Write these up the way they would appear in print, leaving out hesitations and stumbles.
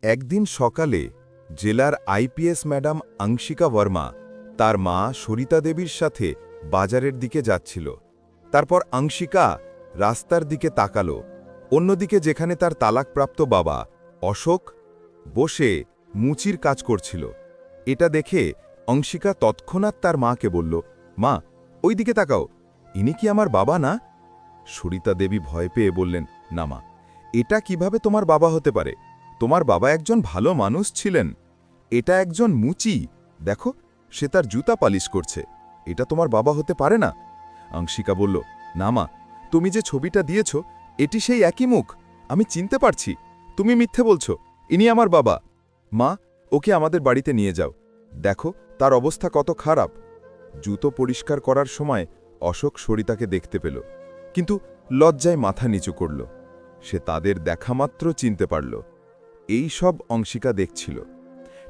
একদিন সকালে জেলার আইপিএস ম্যাডাম আংশিকা বর্মা তার মা সরিতা দেবীর সাথে বাজারের দিকে যাচ্ছিল। তারপর আংশিকা রাস্তার দিকে তাকালো। অন্যদিকে যেখানে তার তালাকপ্রাপ্ত বাবা অশোক বসে মুচির কাজ করছিল। এটা দেখে অংশিকা তৎক্ষণাৎ তার মাকে বলল, মা, ওই দিকে তাকাও, ইনি কি আমার বাবা না? সরিতা দেবী ভয় পেয়ে বললেন, না মা, এটা কিভাবে তোমার বাবা হতে পারে? তোমার বাবা একজন ভালো মানুষ ছিলেন। এটা একজন মুচি, দেখো সে তার জুতা পালিশ করছে, এটা তোমার বাবা হতে পারে না। আংশিকা বলল, না মা, তুমি যে ছবিটা দিয়েছ এটি সেই একই মুখ, আমি চিনতে পারছি। তুমি মিথ্যে বলছো, ইনি আমার বাবা। মা, ওকে আমাদের বাড়িতে নিয়ে যাও, দেখো তার অবস্থা কত খারাপ। জুতো পরিষ্কার করার সময় অশোক সরিতাকে দেখতে পেল, কিন্তু লজ্জায় মাথা নিচু করল। সে তাদের দেখামাত্র চিনতে পারল। এই সব অংশিকা দেখছিল।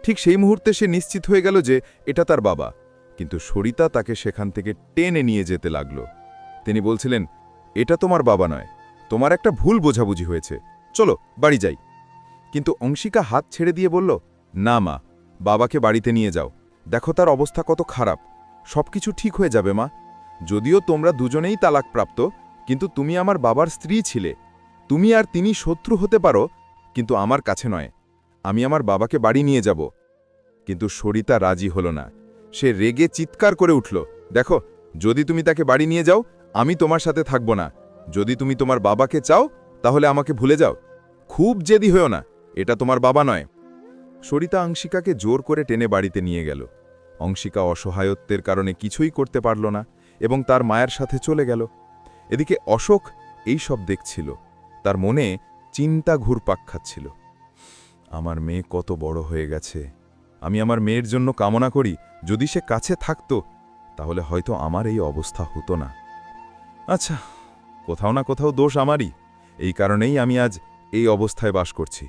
ঠিক সেই মুহূর্তে সে নিশ্চিত হয়ে গেল যে এটা তার বাবা, কিন্তু সরিতা তাকে সেখান থেকে টেনে নিয়ে যেতে লাগল। তিনি বলছিলেন, এটা তোমার বাবা নয়, তোমার একটা ভুল বোঝাবুঝি হয়েছে, চলো বাড়ি যাই। কিন্তু অংশিকা হাত ছেড়ে দিয়ে বলল, না মা, বাবাকে বাড়িতে নিয়ে যাও, দেখো তার অবস্থা কত খারাপ, সবকিছু ঠিক হয়ে যাবে মা। যদিও তোমরা দুজনেই তালাকপ্রাপ্ত, কিন্তু তুমি আমার বাবার স্ত্রী ছিলে। তুমি আর তিনি শত্রু হতে পারো, কিন্তু আমার কাছে নয়। আমি আমার বাবাকে বাড়ি নিয়ে যাব। কিন্তু সরিতা রাজি হল না। সে রেগে চিৎকার করে উঠল, দেখো, যদি তুমি তাকে বাড়ি নিয়ে যাও, আমি তোমার সাথে থাকব না। যদি তুমি তোমার বাবাকে চাও, তাহলে আমাকে ভুলে যাও। খুব জেদি হয়েও না, এটা তোমার বাবা নয়। সরিতা অংশিকাকে জোর করে টেনে বাড়িতে নিয়ে গেল। অংশিকা অসহায়ত্বের কারণে কিছুই করতে পারল না এবং তার মায়ের সাথে চলে গেল। এদিকে অশোক এই সব দেখছিল। তার মনে চিন্তা ঘুরপাক খাচ্ছিল। আমার মেয়ে কত বড় হয়ে গেছে। আমি আমার মেয়ের জন্য কামনা করি, যদি সে কাছে থাকত তাহলে হয়তো আমার এই অবস্থা হতো না। আচ্ছা, কোথাও না কোথাও দোষ আমারই, এই কারণেই আমি আজ এই অবস্থায় বাস করছি।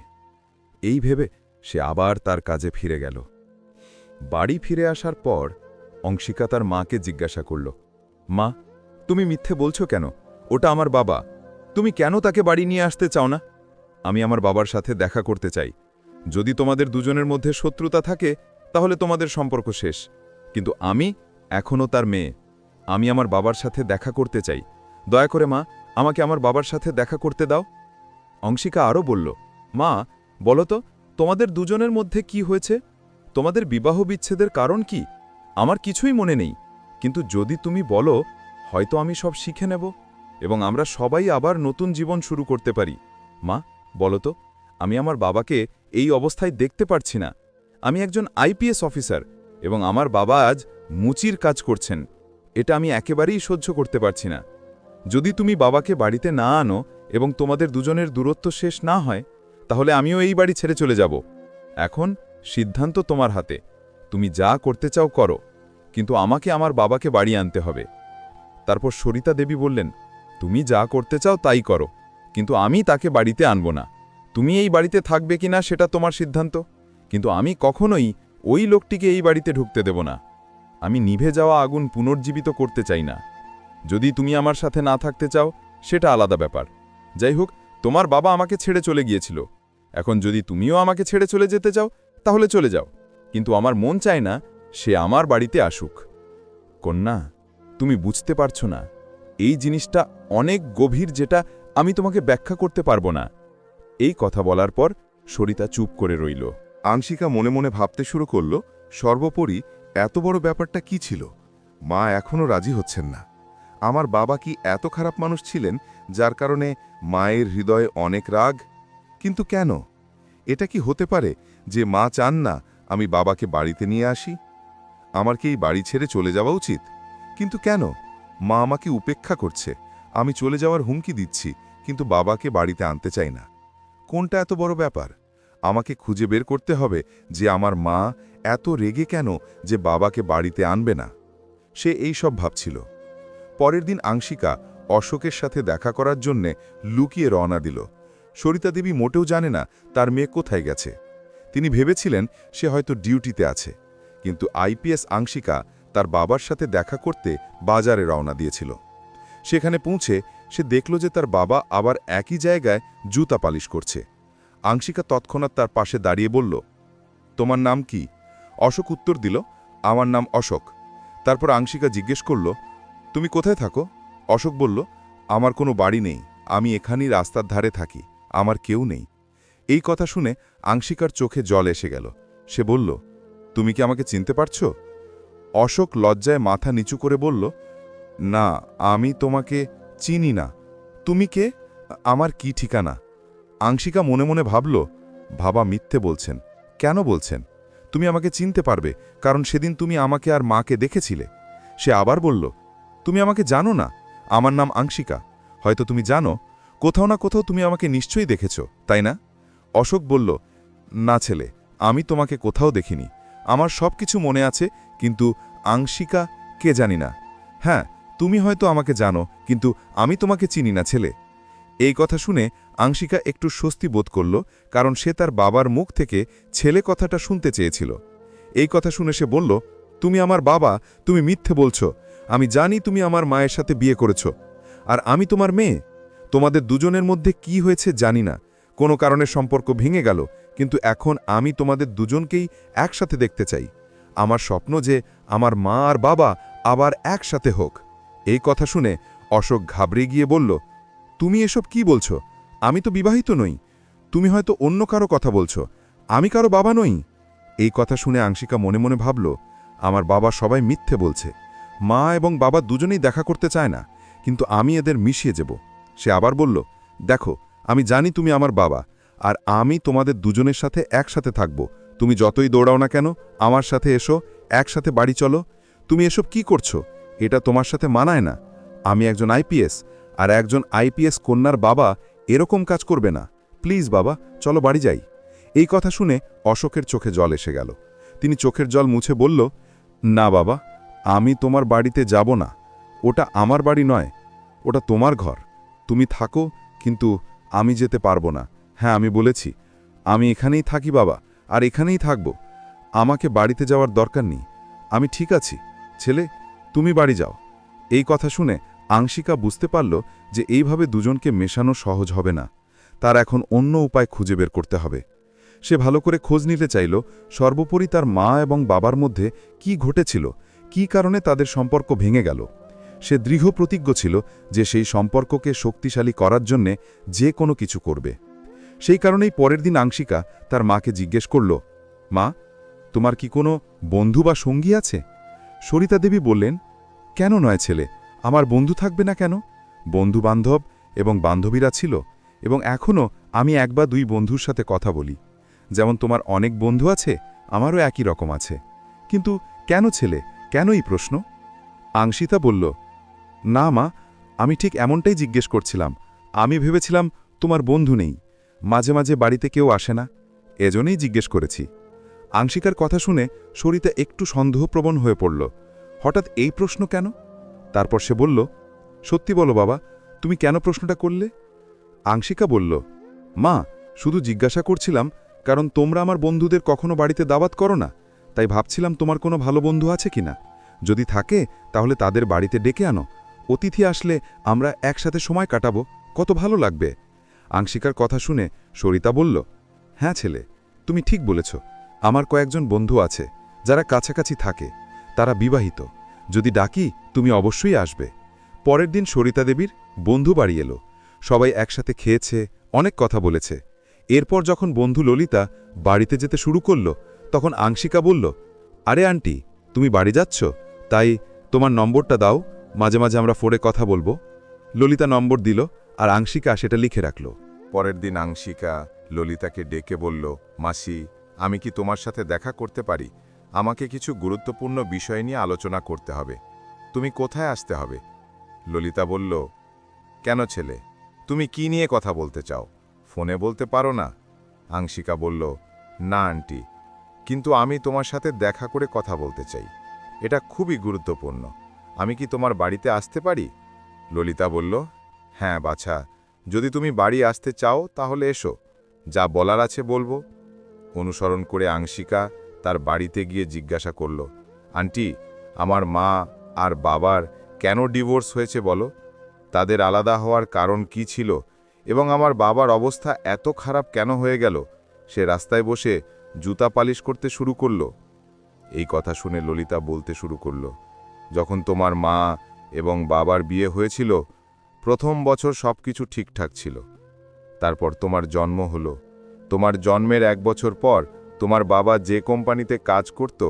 এই ভেবে সে আবার তার কাজে ফিরে গেল। বাড়ি ফিরে আসার পর অংশিকা তার মাকে জিজ্ঞাসা করল, মা, তুমি মিথ্যে বলছো কেন? ওটা আমার বাবা। তুমি কেন তাকে বাড়ি নিয়ে আসতে চাও না? আমি আমার বাবার সাথে দেখা করতে চাই। যদি তোমাদের দুজনের মধ্যে শত্রুতা থাকে তাহলে তোমাদের সম্পর্ক শেষ, কিন্তু আমি এখনও তার মেয়ে। আমি আমার বাবার সাথে দেখা করতে চাই। দয়া করে মা, আমাকে আমার বাবার সাথে দেখা করতে দাও। অংশিকা আরও বলল, মা, বলো তো, তোমাদের দুজনের মধ্যে কি হয়েছে? তোমাদের বিবাহ বিচ্ছেদের কারণ কি? আমার কিছুই মনে নেই, কিন্তু যদি তুমি বলো, হয়তো আমি সব শিখে নেব এবং আমরা সবাই আবার নতুন জীবন শুরু করতে পারি। মা, বলো তো, আমি আমার বাবাকে এই অবস্থায় দেখতে পারছি না। আমি একজন আইপিএস অফিসার এবং আমার বাবা আজ মুচির কাজ করছেন। এটা আমি একেবারেই সহ্য করতে পারছি না। যদি তুমি বাবাকে বাড়িতে না আনো এবং তোমাদের দুজনের দূরত্ব শেষ না হয়, তাহলে আমিও এই বাড়ি ছেড়ে চলে যাব। এখন সিদ্ধান্ত তোমার হাতে। তুমি যা করতে চাও করো, কিন্তু আমাকে আমার বাবাকে বাড়ি আনতে হবে। তারপর সরিতা দেবী বললেন, তুমি যা করতে চাও তাই করো, কিন্তু আমি তাকে বাড়িতে আনব না। তুমি এই বাড়িতে থাকবে কিনা সেটা তোমার সিদ্ধান্ত, কিন্তু আমি কখনোই ওই লোকটিকে এই বাড়িতে ঢুকতে দেব না। আমি নিভে যাওয়া আগুন পুনর্জীবিত করতে চাই না। যদি তুমি আমার সাথে না থাকতে চাও সেটা আলাদা ব্যাপার। যাই হোক, তোমার বাবা আমাকে ছেড়ে চলে গিয়েছিল। এখন যদি তুমিও আমাকে ছেড়ে চলে যেতে চাও তাহলে চলে যাও, কিন্তু আমার মন চায় না সে আমার বাড়িতে আসুক। কন্যা, তুমি বুঝতে পারছো না, এই জিনিসটা অনেক গভীর, যেটা আমি তোমাকে ব্যাখ্যা করতে পারবো না। এই কথা বলার পর সরিতা চুপ করে রইল। আংশিকা মনে মনে ভাবতে শুরু করল, সর্বোপরি এত বড় ব্যাপারটা কি ছিল? মা এখনও রাজি হচ্ছেন না। আমার বাবা কি এত খারাপ মানুষ ছিলেন যার কারণে মায়ের হৃদয়ে অনেক রাগ? কিন্তু কেন? এটা কি হতে পারে যে মা চান না আমি বাবাকে বাড়িতে নিয়ে আসি? আমার কি এই বাড়ি ছেড়ে চলে যাওয়া উচিত? কিন্তু কেন? মা আমাকে উপেক্ষা করছে, আমি চলে যাওয়ার হুমকি দিচ্ছি, কিন্তু বাবাকে বাড়িতে আনতে চাই না। কোনটা এত বড় ব্যাপার? আমাকে খুঁজে বের করতে হবে যে আমার মা এত রেগে কেন যে বাবাকে বাড়িতে আনবে না। সে এই সব ভাবছিল। পরের দিন আংশিকা অশোকের সাথে দেখা করার জন্যে লুকিয়ে রওনা দিল। সরিতা দেবী মোটেও জানে না তার মেয়ে কোথায় গেছে। তিনি ভেবেছিলেন সে হয়তো ডিউটিতে আছে, কিন্তু আইপিএস আংশিকা তার বাবার সাথে দেখা করতে বাজারে রওনা দিয়েছিল। সেখানে পৌঁছে সে দেখল যে তার বাবা আবার একই জায়গায় জুতা পালিশ করছে। আংশিকা তৎক্ষণাৎ তার পাশে দাঁড়িয়ে বলল, তোমার নাম কি? অশোক উত্তর দিল, আমার নাম অশোক। তারপর আংশিকা জিজ্ঞেস করল, তুমি কোথায় থাকো? অশোক বলল, আমার কোনো বাড়ি নেই, আমি এখানেই রাস্তার ধারে থাকি, আমার কেউ নেই। এই কথা শুনে আংশিকার চোখে জল এসে গেল। সে বলল, তুমি কি আমাকে চিনতে পারছো? অশোক লজ্জায় মাথা নিচু করে বলল, না, আমি তোমাকে চিনি না। তুমি কে? আমার কি ঠিকানা? আংশিকা মনে মনে ভাবল, বাবা মিথ্যে বলছেন। কেন বলছেন? তুমি আমাকে চিনতে পারবে, কারণ সেদিন তুমি আমাকে আর মাকে দেখেছিলে। সে আবার বলল, তুমি আমাকে জানো না, আমার নাম আংশিকা। হয়তো তুমি জানো, কোথাও না কোথাও তুমি আমাকে নিশ্চয়ই দেখেছ, তাই না? অশোক বলল, না ছেলে, আমি তোমাকে কোথাও দেখিনি। আমার সব কিছু মনে আছে, কিন্তু আংশিকা কে জানি না। হ্যাঁ, তুমি হয়তো আমাকে জানো, কিন্তু আমি তোমাকে চিনি না ছেলে। এই কথা শুনে আংশিকা একটু স্বস্তি বোধ করল, কারণ সে তার বাবার মুখ থেকে ছেলে কথাটা শুনতে চেয়েছিল। এই কথা শুনে সে বলল, তুমি আমার বাবা, তুমি মিথ্যে বলছো। আমি জানি তুমি আমার মায়ের সাথে বিয়ে করেছ, আর আমি তোমার মেয়ে। তোমাদের দুজনের মধ্যে কি হয়েছে জানি না, কোনো কারণে সম্পর্ক ভেঙে গেল, কিন্তু এখন আমি তোমাদের দুজনকেই একসাথে দেখতে চাই। আমার স্বপ্ন যে আমার মা আর বাবা আবার একসাথে হোক। এই কথা শুনে অশোক ঘাবড়ে গিয়ে বলল, তুমি এসব কি বলছো? আমি তো বিবাহিত নই। তুমি হয়তো অন্য কারো কথা বলছো। আমি কারো বাবা নই। এই কথা শুনে আংশিকা মনে মনে ভাবল, আমার বাবা সবাই মিথ্যে বলছে। মা এবং বাবা দুজনেই দেখা করতে চায় না, কিন্তু আমি এদের মিশিয়ে যাব। সে আবার বলল, দেখো, আমি জানি তুমি আমার বাবা, আর আমি তোমাদের দুজনের সাথে একসাথে থাকব। তুমি যতই দৌড়াও না কেন, আমার সাথে এসো, একসাথে বাড়ি চলো। তুমি এসব কি করছো? এটা তোমার সাথে মানায় না। আমি একজন আইপিএস, আর একজন আইপিএস কন্যার বাবা এরকম কাজ করবে না। প্লিজ বাবা, চলো বাড়ি যাই। এই কথা শুনে অশোকের চোখে জল এসে গেল। তিনি চোখের জল মুছে বলল, না বাবা, আমি তোমার বাড়িতে যাব না। ওটা আমার বাড়ি নয়, ওটা তোমার ঘর। তুমি থাকো, কিন্তু আমি যেতে পারবো না। হ্যাঁ, আমি বলেছি, আমি এখানেই থাকি বাবা, আর এখানেই থাকব। আমাকে বাড়িতে যাওয়ার দরকার নেই। আমি ঠিক আছি। ছেলে, তুমি বাড়ি যাও। এই কথা শুনে আংশিকা বুঝতে পারল যে এইভাবে দুজনকে মেশানো সহজ হবে না। তার এখন অন্য উপায় খুঁজে বের করতে হবে। সে ভালো করে খোঁজ নিতে চাইল, সর্বোপরি তার মা এবং বাবার মধ্যে কি ঘটেছিল, কি কারণে তাদের সম্পর্ক ভেঙে গেল। সে দৃঢ় প্রতিজ্ঞ ছিল যে সেই সম্পর্ককে শক্তিশালী করার জন্যে যে কোনো কিছু করবে। সেই কারণেই পরের দিন আংশিকা তার মাকে জিজ্ঞেস করল, মা, তোমার কি কোনো বন্ধু বা সঙ্গী আছে? সরিতা দেবী বললেন, কেন নয় ছেলে, আমার বন্ধু থাকবে না কেন? বন্ধু বান্ধব এবং বান্ধবীরা ছিল, এবং এখনও আমি এক বা দুই বন্ধুর সাথে কথা বলি। যেমন তোমার অনেক বন্ধু আছে, আমারও একই রকম আছে। কিন্তু কেন ছেলে, কেন এই প্রশ্ন? আংশিতা বলল, না মা, আমি ঠিক এমনটাই জিজ্ঞেস করছিলাম। আমি ভেবেছিলাম তোমার বন্ধু নেই, মাঝে মাঝে বাড়িতে কেউ আসে না, এজন্যই জিজ্ঞেস করেছি। আংশিকার কথা শুনে সরিতা একটু সন্দেহপ্রবণ হয়ে পড়ল। হঠাৎ এই প্রশ্ন কেন? তারপর সে বলল, সত্যি বলো বাবা, তুমি কেন প্রশ্নটা করলে? আংশিকা বলল, মা, শুধু জিজ্ঞাসা করছিলাম, কারণ তোমরা আমার বন্ধুদের কখনো বাড়িতে দাওয়াত করো না, তাই ভাবছিলাম তোমার কোনো ভালো বন্ধু আছে কিনা। যদি থাকে তাহলে তাদের বাড়িতে ডেকে আনো। অতিথি আসলে আমরা একসাথে সময় কাটাবো, কত ভালো লাগবে। আংশিকার কথা শুনে সরিতা বলল, হ্যাঁ ছেলে, তুমি ঠিক বলেছ। আমার কয়েকজন বন্ধু আছে যারা কাছাকাছি থাকে, তারা বিবাহিত। যদি ডাকি তুমি অবশ্যই আসবে। পরের দিন সরিতা দেবীর বন্ধু বাড়ি এলো। সবাই একসাথে খেয়েছে, অনেক কথা বলেছে। এরপর যখন বন্ধু ললিতা বাড়িতে যেতে শুরু করল, তখন আংশিকা বলল, আরে আন্টি, তুমি বাড়ি যাচ্ছ? তাই তোমার নম্বরটা দাও, মাঝে মাঝে আমরা ফোনে কথা বলবো। ললিতা নম্বর দিল, আর আংশিকা সেটা লিখে রাখল। পরের দিন আংশিকা ললিতাকে ডেকে বলল, মাসি, আমি কি তোমার সাথে দেখা করতে পারি? আমাকে কিছু গুরুত্বপূর্ণ বিষয় নিয়ে আলোচনা করতে হবে। তুমি কোথায় আসতে হবে? ললিতা বলল, কেন ছেলে, তুমি কি নিয়ে কথা বলতে চাও? ফোনে বলতে পারো না? আংশিকা বলল, না আন্টি, কিন্তু আমি তোমার সাথে দেখা করে কথা বলতে চাই। এটা খুবই গুরুত্বপূর্ণ। আমি কি তোমার বাড়িতে আসতে পারি? ললিতা বলল, হ্যাঁ বাছা, যদি তুমি বাড়ি আসতে চাও তাহলে এসো, যা বলার আছে বলবো। অনুসরণ করে আংশিকা তার বাড়িতে গিয়ে জিজ্ঞাসা করল, আন্টি, আমার মা আর বাবার কেন ডিভোর্স হয়েছে বলো? তাদের আলাদা হওয়ার কারণ কি ছিল? এবং আমার বাবার অবস্থা এত খারাপ কেন হয়ে গেল? সে রাস্তায় বসে জুতা পালিশ করতে শুরু করল। এই কথা শুনে ললিতা বলতে শুরু করল, যখন তোমার মা এবং বাবার বিয়ে হয়েছিল, প্রথম বছর সবকিছু ঠিকঠাক ছিল। তারপর তোমার জন্ম হলো। তোমার জন্মের 1 বছর পর তোমার বাবা যে কোম্পানিতে কাজ করত,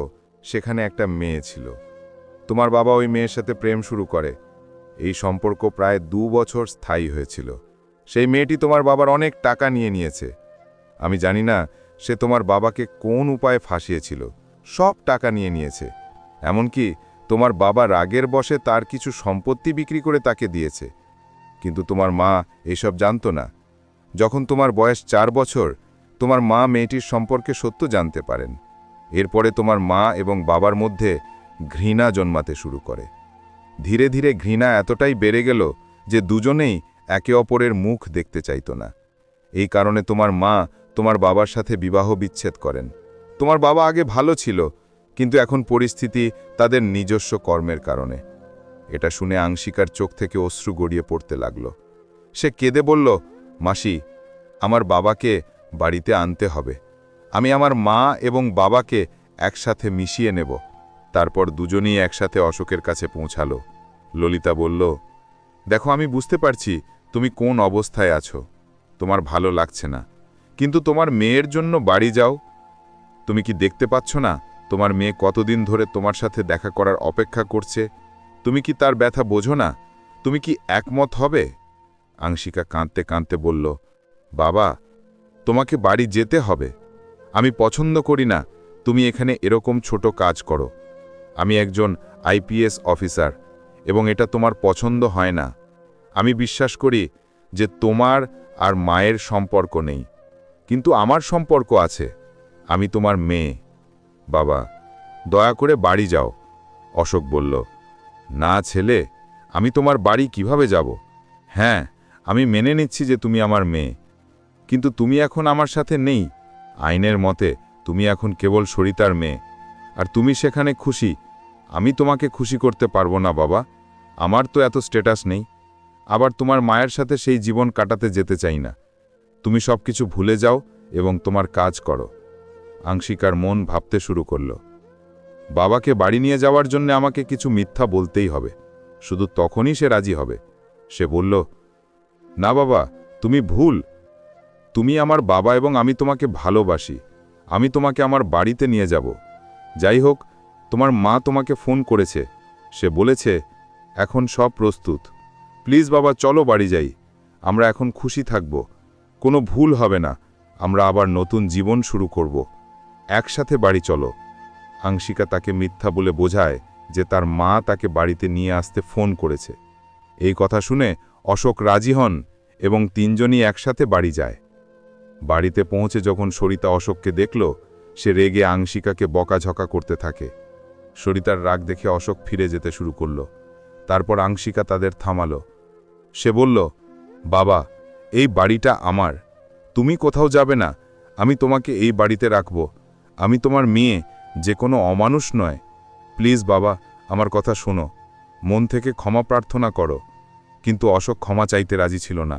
সেখানে একটা মেয়ে ছিল। তোমার বাবা ওই মেয়ের সাথে প্রেম শুরু করে। এই সম্পর্ক প্রায় 2 বছর স্থায়ী হয়েছিল। সেই মেয়েটি তোমার বাবার অনেক টাকা নিয়েছে। আমি জানি না সে তোমার বাবাকে কোন উপায়ে ফাঁসিয়েছিল। সব টাকা নিয়েছে। এমনকি তোমার বাবা রাগের বশে তার কিছু সম্পত্তি বিক্রি করে তাকে দিয়েছে। কিন্তু তোমার মা এসব জানত না। যখন তোমার বয়স 4 বছর, তোমার মা মেয়েটির সম্পর্কে সত্য জানতে পারেন। এরপরে তোমার মা এবং বাবার মধ্যে ঘৃণা জন্মাতে শুরু করে। ধীরে ধীরে ঘৃণা এতটাই বেড়ে গেল যে দুজনেই একে অপরের মুখ দেখতে চাইত না। এই কারণে তোমার মা তোমার বাবার সাথে বিবাহ বিচ্ছেদ করেন। তোমার বাবা আগে ভালো ছিল, কিন্তু এখন পরিস্থিতি তাদের নিজস্ব কর্মের কারণে। এটা শুনে আংশিকার চোখ থেকে অশ্রু গড়িয়ে পড়তে লাগল। সে কেঁদে বলল, মাসি, আমার বাবাকে বাড়িতে আনতে হবে। আমি আমার মা এবং বাবাকে একসাথে মিশিয়ে নেব। তারপর দুজনেই একসাথে অশোকের কাছে পৌঁছালো। ললিতা বলল, দেখো, আমি বুঝতে পারছি তুমি কোন অবস্থায় আছো। তোমার ভালো লাগছে না, কিন্তু তোমার মেয়ের জন্য বাড়ি যাও। তুমি কি দেখতে পাচ্ছ না তোমার মেয়ে কতদিন ধরে তোমার সাথে দেখা করার অপেক্ষা করছে? তুমি কি তার ব্যথা বোঝো না? তুমি কি একমত হবে? আংশিকা কাঁদতে কাঁদতে বলল, বাবা, তোমাকে বাড়ি যেতে হবে। আমি পছন্দ করি না তুমি এখানে এরকম ছোট কাজ করো। আমি একজন আইপিএস অফিসার এবং এটা তোমার পছন্দ হয় না। আমি বিশ্বাস করি যে তোমার আর মায়ের সম্পর্ক নেই, কিন্তু আমার সম্পর্ক আছে। আমি তোমার মেয়ে। বাবা, দয়া করে বাড়ি যাও। অশোক বলল, না ছেলে, আমি তোমার বাড়ি কিভাবে যাব? হ্যাঁ, আমি মেনে নিচ্ছি যে তুমি আমার মেয়ে, কিন্তু তুমি এখন আমার সাথে নেই। আইনের মতে তুমি এখন কেবল সরিতার মেয়ে, আর তুমি সেখানে খুশি। আমি তোমাকে খুশি করতে পারবো না বাবা। আমার তো এত স্ট্যাটাস নেই। আবার তোমার মায়ের সাথে সেই জীবন কাটাতে যেতে চাই না। তুমি সবকিছু ভুলে যাও এবং তোমার কাজ করো। আংশিকার মন ভাবতে শুরু করল, বাবাকে বাড়ি নিয়ে যাওয়ার জন্য আমাকে কিছু মিথ্যা বলতেই হবে, শুধু তখনই সে রাজি হবে। সে বলল, না বাবা, তুমি ভুল। তুমি আমার বাবা এবং আমি তোমাকে ভালোবাসি। আমি তোমাকে আমার বাড়িতে নিয়ে যাব। যাই হোক, তোমার মা তোমাকে ফোন করেছে। সে বলেছে এখন সব প্রস্তুত। প্লিজ বাবা, চলো বাড়ি যাই। আমরা এখন খুশি থাকব। কোনো ভুল হবে না। আমরা আবার নতুন জীবন শুরু করব। একসাথে বাড়ি চলো। আংশিকা তাকে মিথ্যা বলে বোঝায় যে তার মা তাকে বাড়িতে নিয়ে আসতে ফোন করেছে। এই কথা শুনে অশোক রাজি হন এবং তিনজনই একসাথে বাড়ি যায়। বাড়িতে পৌঁছে যখন সরিতা অশোককে দেখল, সে রেগে আংশিকাকে বকাঝকা করতে থাকে। সরিতার রাগ দেখে অশোক ফিরে যেতে শুরু করল। তারপর আংশিকা তাদের থামালো। সে বলল, বাবা, এই বাড়িটা আমার। তুমি কোথাও যাবে না। আমি তোমাকে এই বাড়িতে রাখব। আমি তোমার মেয়ে, যে কোনো অমানুষ নয়। প্লিজ বাবা, আমার কথা শোনো। মন থেকে ক্ষমা প্রার্থনা করো। কিন্তু অশোক ক্ষমা চাইতে রাজি ছিল না,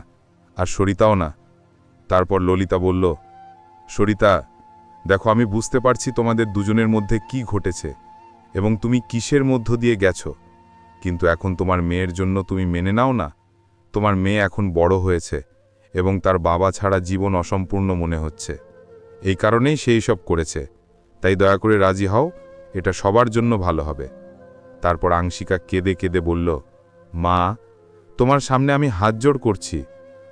আর সরিতাও না। তারপর ললিতা বলল, সরিতা, দেখো, আমি বুঝতে পারছি তোমাদের দুজনের মধ্যে কি ঘটেছে এবং তুমি কিসের মধ্য দিয়ে গেছো, কিন্তু এখন তোমার মেয়ের জন্য তুমি মেনে নাও না। তোমার মেয়ে এখন বড় হয়েছে এবং তার বাবা ছাড়া জীবন অসম্পূর্ণ মনে হচ্ছে। এই কারণেই সেই সব করেছে। তাই দয়া করে রাজি হও, এটা সবার জন্য ভালো হবে। তারপর আংশিকা কেঁদে কেঁদে বলল, মা, তোমার সামনে আমি হাত জোড় করছি।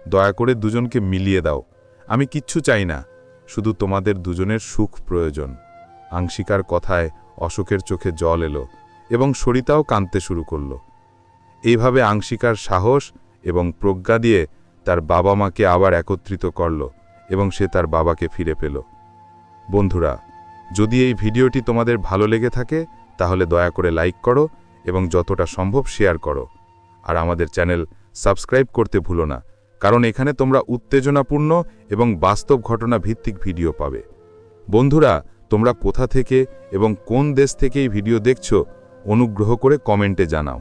দয়া করে দুজনকে মিলিয়ে দাও। আমি কিচ্ছু চাই না, শুধু তোমাদের দুজনের সুখ প্রয়োজন। আংশিকার কথায় অশোকের চোখে জল এলো এবং সরিতাও কাঁদতে শুরু করল। এইভাবে আংশিকার সাহস এবং প্রজ্ঞা দিয়ে তার বাবা মাকে আবার একত্রিত করল এবং সে তার বাবাকে ফিরে পেল। বন্ধুরা, যদি এই ভিডিওটি তোমাদের ভালো লেগে থাকে তাহলে দয়া করে লাইক করো এবং যতটা সম্ভব শেয়ার করো। আর আমাদের চ্যানেল সাবস্ক্রাইব করতে ভুলো না, কারণ এখানে তোমরা উত্তেজনাপূর্ণ এবং বাস্তব ঘটনা ভিত্তিক ভিডিও পাবে। বন্ধুরা, তোমরা কোথা থেকে এবং কোন দেশ থেকে এই ভিডিও দেখছো অনুগ্রহ করে কমেন্টে জানাও।